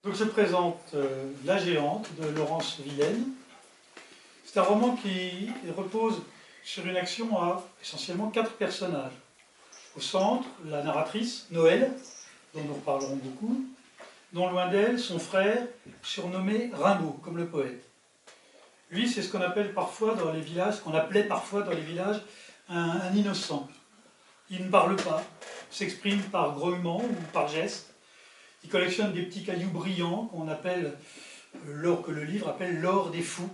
Donc je présente La Géante de Laurence Villaine. C'est un roman qui repose sur une action à essentiellement 4 personnages. Au centre, la narratrice, Noël, dont nous reparlerons beaucoup, dont loin d'elle, son frère, surnommé Rimbaud, comme le poète. Lui, c'est ce qu'on appelle parfois dans les villages, qu'on appelait parfois dans les villages un innocent. Il ne parle pas, s'exprime par grognement ou par geste. Il collectionne des petits cailloux brillants qu'on appelle, que le livre appelle l'or des fous.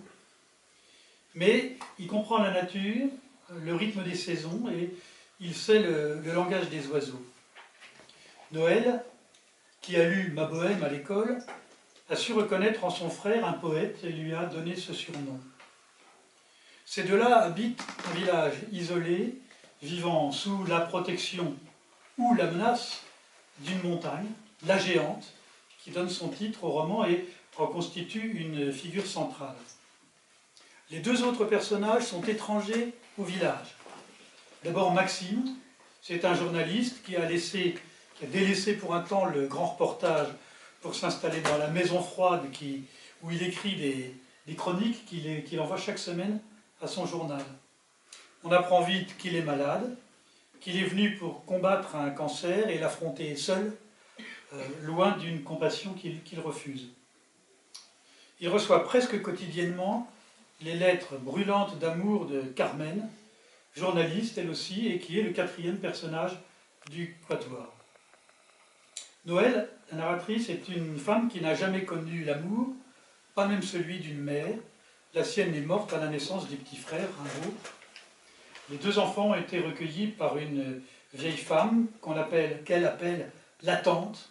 Mais il comprend la nature, le rythme des saisons et il sait le langage des oiseaux. Noël, qui a lu Ma Bohème à l'école, a su reconnaître en son frère un poète et lui a donné ce surnom. Ces deux-là habitent un village isolé, vivant sous la protection ou la menace d'une montagne, la Géante, qui donne son titre au roman et en constitue une figure centrale. Les deux autres personnages sont étrangers au village. D'abord Maxime, c'est un journaliste qui a délaissé pour un temps le grand reportage pour s'installer dans la maison froide où il écrit des chroniques qu'il envoie chaque semaine à son journal. On apprend vite qu'il est malade, qu'il est venu pour combattre un cancer et l'affronter seul, loin d'une compassion qu'il refuse. Il reçoit presque quotidiennement les lettres brûlantes d'amour de Carmen, journaliste elle aussi, et qui est le 4e personnage du quatuor. Noël, la narratrice, est une femme qui n'a jamais connu l'amour, pas même celui d'une mère. La sienne est morte à la naissance du petit frère, Rimbaud. Les 2 enfants ont été recueillis par une vieille femme qu'elle appelle la tante,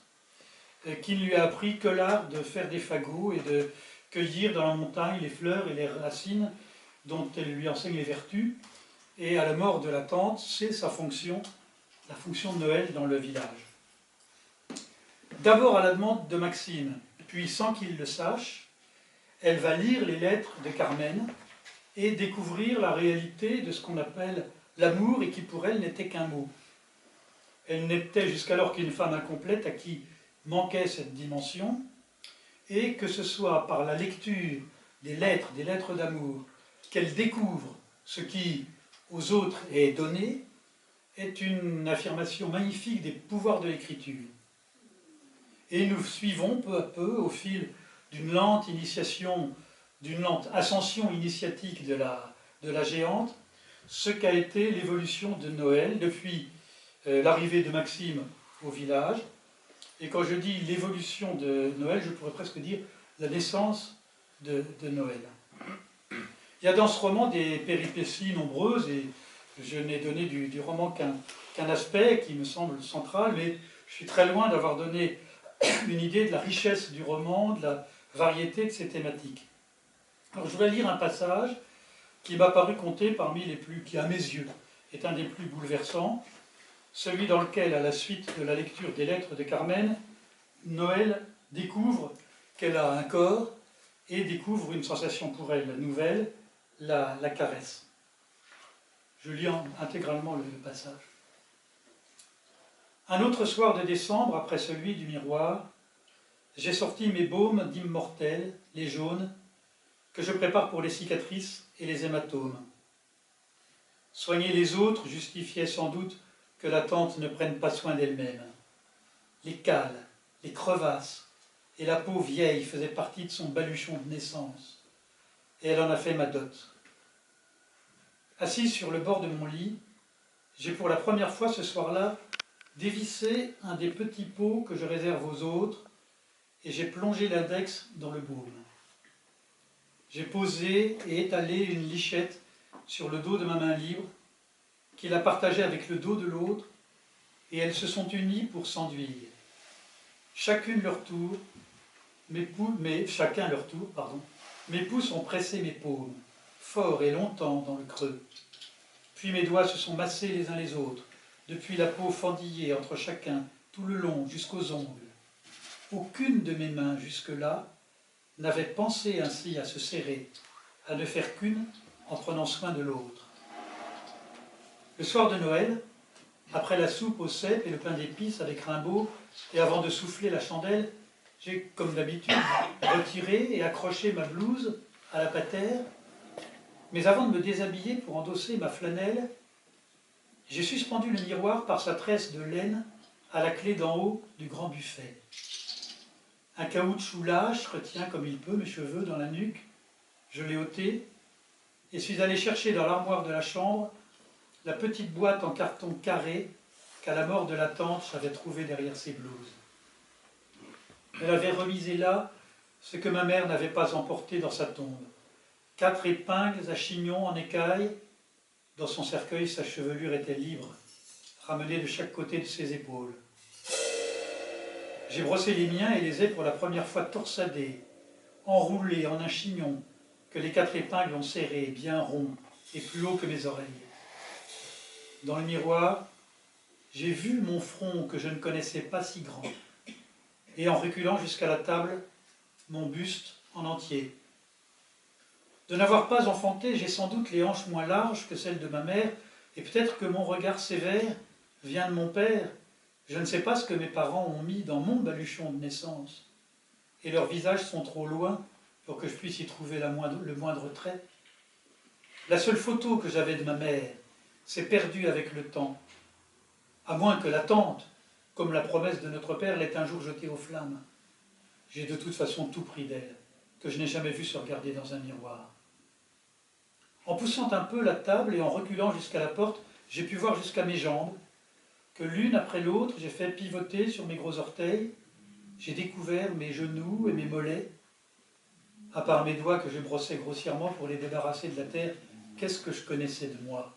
qui ne lui a appris que l'art de faire des fagots et de cueillir dans la montagne les fleurs et les racines dont elle lui enseigne les vertus. Et à la mort de la tante, c'est sa fonction, la fonction de Noël dans le village. D'abord à la demande de Maxime, puis sans qu'il le sache, elle va lire les lettres de Carmen et découvrir la réalité de ce qu'on appelle l'amour et qui pour elle n'était qu'un mot. Elle n'était jusqu'alors qu'une femme incomplète à qui manquait cette dimension, et que ce soit par la lecture des lettres d'amour, qu'elle découvre ce qui aux autres est donné, est une affirmation magnifique des pouvoirs de l'écriture. Et nous suivons peu à peu, au fil d'une lente ascension initiatique de la Géante, ce qu'a été l'évolution de Noël depuis l'arrivée de Maxime au village. Et quand je dis l'évolution de Noël, je pourrais presque dire la naissance de Noël. Il y a dans ce roman des péripéties nombreuses, et je n'ai donné du roman qu'un aspect qui me semble central, mais je suis très loin d'avoir donné une idée de la richesse du roman, de la variété de ses thématiques. Alors je voudrais lire un passage qui m'a paru compter parmi les plus, qui à mes yeux est un des plus bouleversants, celui dans lequel, à la suite de la lecture des lettres de Carmen, Noël découvre qu'elle a un corps et découvre une sensation pour elle nouvelle, la caresse. Je lis intégralement le passage. Un autre soir de décembre, après celui du miroir, j'ai sorti mes baumes d'immortels, les jaunes, que je prépare pour les cicatrices et les hématomes. Soigner les autres justifiait sans doute que la tante ne prenne pas soin d'elle-même. Les cales, les crevasses et la peau vieille faisaient partie de son baluchon de naissance, et elle en a fait ma dot. Assise sur le bord de mon lit, j'ai pour la première fois ce soir-là dévissé un des petits pots que je réserve aux autres, et j'ai plongé l'index dans le baume. J'ai posé et étalé une lichette sur le dos de ma main libre, qu'il a partagée avec le dos de l'autre, et elles se sont unies pour s'enduire. Chacun leur tour, mes pouces ont pressé mes paumes, fort et longtemps dans le creux. Puis mes doigts se sont massés les uns les autres, depuis la peau fendillée entre chacun, tout le long jusqu'aux ongles. Aucune de mes mains jusque-là n'avait pensé ainsi à se serrer, à ne faire qu'une en prenant soin de l'autre. Le soir de Noël, après la soupe aux cèpes et le pain d'épices avec Rimbaud, et avant de souffler la chandelle, J'ai, comme d'habitude, retiré et accroché ma blouse à la patère, mais avant de me déshabiller pour endosser ma flanelle, j'ai suspendu le miroir par sa tresse de laine à la clé d'en haut du grand buffet. Un caoutchouc lâche retient comme il peut mes cheveux dans la nuque. Je l'ai ôté et suis allé chercher dans l'armoire de la chambre la petite boîte en carton carré qu'à la mort de la tante j'avais trouvée derrière ses blouses. Elle avait remisé là ce que ma mère n'avait pas emporté dans sa tombe. 4 épingles à chignon en écaille. Dans son cercueil, sa chevelure était libre, ramenée de chaque côté de ses épaules. J'ai brossé les miens et les ai pour la première fois torsadés, enroulés en un chignon que les 4 épingles ont serré, bien rond et plus haut que mes oreilles. Dans le miroir, j'ai vu mon front que je ne connaissais pas si grand, et en reculant jusqu'à la table, mon buste en entier. De n'avoir pas enfanté, j'ai sans doute les hanches moins larges que celles de ma mère, et peut-être que mon regard sévère vient de mon père. Je ne sais pas ce que mes parents ont mis dans mon baluchon de naissance, et leurs visages sont trop loin pour que je puisse y trouver le moindre trait. La seule photo que j'avais de ma mère s'est perdue avec le temps, à moins que la tante, comme la promesse de notre père, l'ait un jour jetée aux flammes. J'ai de toute façon tout pris d'elle, que je n'ai jamais vu se regarder dans un miroir. En poussant un peu la table et en reculant jusqu'à la porte, j'ai pu voir jusqu'à mes jambes, que l'une après l'autre, j'ai fait pivoter sur mes gros orteils. J'ai découvert mes genoux et mes mollets. À part mes doigts que je brossais grossièrement pour les débarrasser de la terre, qu'est-ce que je connaissais de moi?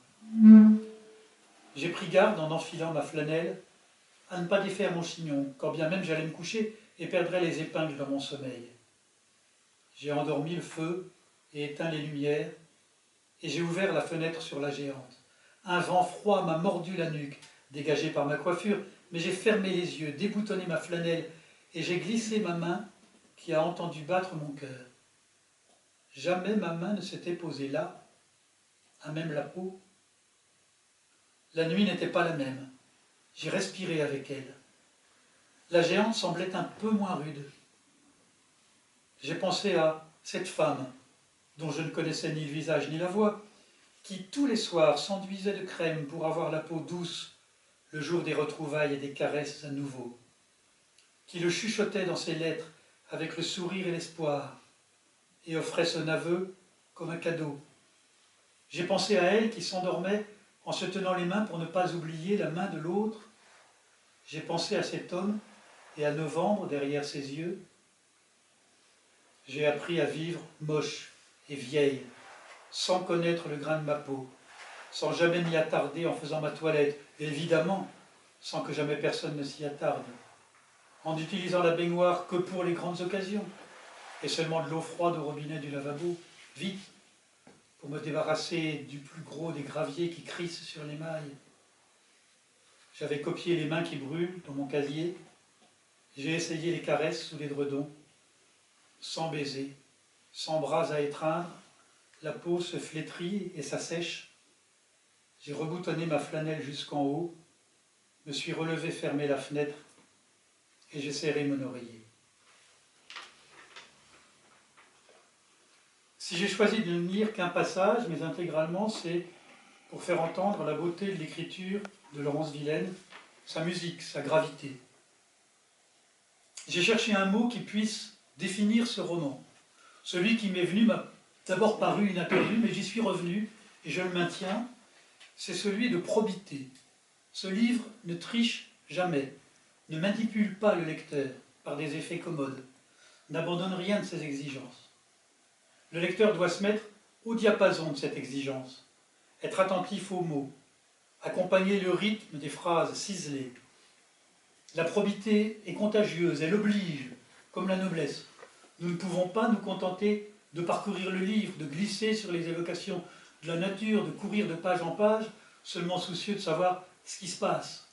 J'ai pris garde, en enfilant ma flanelle, à ne pas défaire mon chignon, quand bien même j'allais me coucher et perdrais les épingles dans mon sommeil. J'ai endormi le feu et éteint les lumières, et j'ai ouvert la fenêtre sur la géante. Un vent froid m'a mordu la nuque, dégagé par ma coiffure, mais j'ai fermé les yeux, déboutonné ma flanelle, et j'ai glissé ma main qui a entendu battre mon cœur. Jamais ma main ne s'était posée là, à même la peau. La nuit n'était pas la même. J'ai respiré avec elle. La géante semblait un peu moins rude. J'ai pensé à cette femme, dont je ne connaissais ni le visage ni la voix, qui tous les soirs s'enduisait de crème pour avoir la peau douce le jour des retrouvailles et des caresses à nouveau, qui le chuchotait dans ses lettres avec le sourire et l'espoir, et offrait son aveu comme un cadeau. J'ai pensé à elle qui s'endormait en se tenant les mains pour ne pas oublier la main de l'autre. J'ai pensé à cet homme et à novembre derrière ses yeux. J'ai appris à vivre moche et vieille, sans connaître le grain de ma peau, sans jamais m'y attarder en faisant ma toilette, et évidemment, sans que jamais personne ne s'y attarde, en utilisant la baignoire que pour les grandes occasions, et seulement de l'eau froide au robinet du lavabo, vite, pour me débarrasser du plus gros des graviers qui crissent sur l'émail. J'avais copié les mains qui brûlent dans mon casier, j'ai essayé les caresses sous l'édredon, sans baiser, sans bras à étreindre, la peau se flétrit et s'assèche. J'ai reboutonné ma flanelle jusqu'en haut, me suis relevé fermer la fenêtre et j'ai serré mon oreiller. Si j'ai choisi de ne lire qu'un passage, mais intégralement, c'est pour faire entendre la beauté de l'écriture de Laurence Villaine, sa musique, sa gravité. J'ai cherché un mot qui puisse définir ce roman. Celui qui m'est venu m'a d'abord paru inattendu, mais j'y suis revenu, et je le maintiens, c'est celui de probité. Ce livre ne triche jamais, ne manipule pas le lecteur par des effets commodes, n'abandonne rien de ses exigences. Le lecteur doit se mettre au diapason de cette exigence, être attentif aux mots, accompagner le rythme des phrases ciselées. La probité est contagieuse, elle oblige, comme la noblesse. Nous ne pouvons pas nous contenter de parcourir le livre, de glisser sur les évocations de la nature, de courir de page en page, seulement soucieux de savoir ce qui se passe.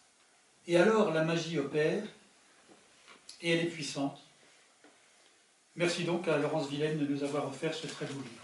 Et alors la magie opère, et elle est puissante. Merci donc à Laurence Villaine de nous avoir offert ce très beau livre.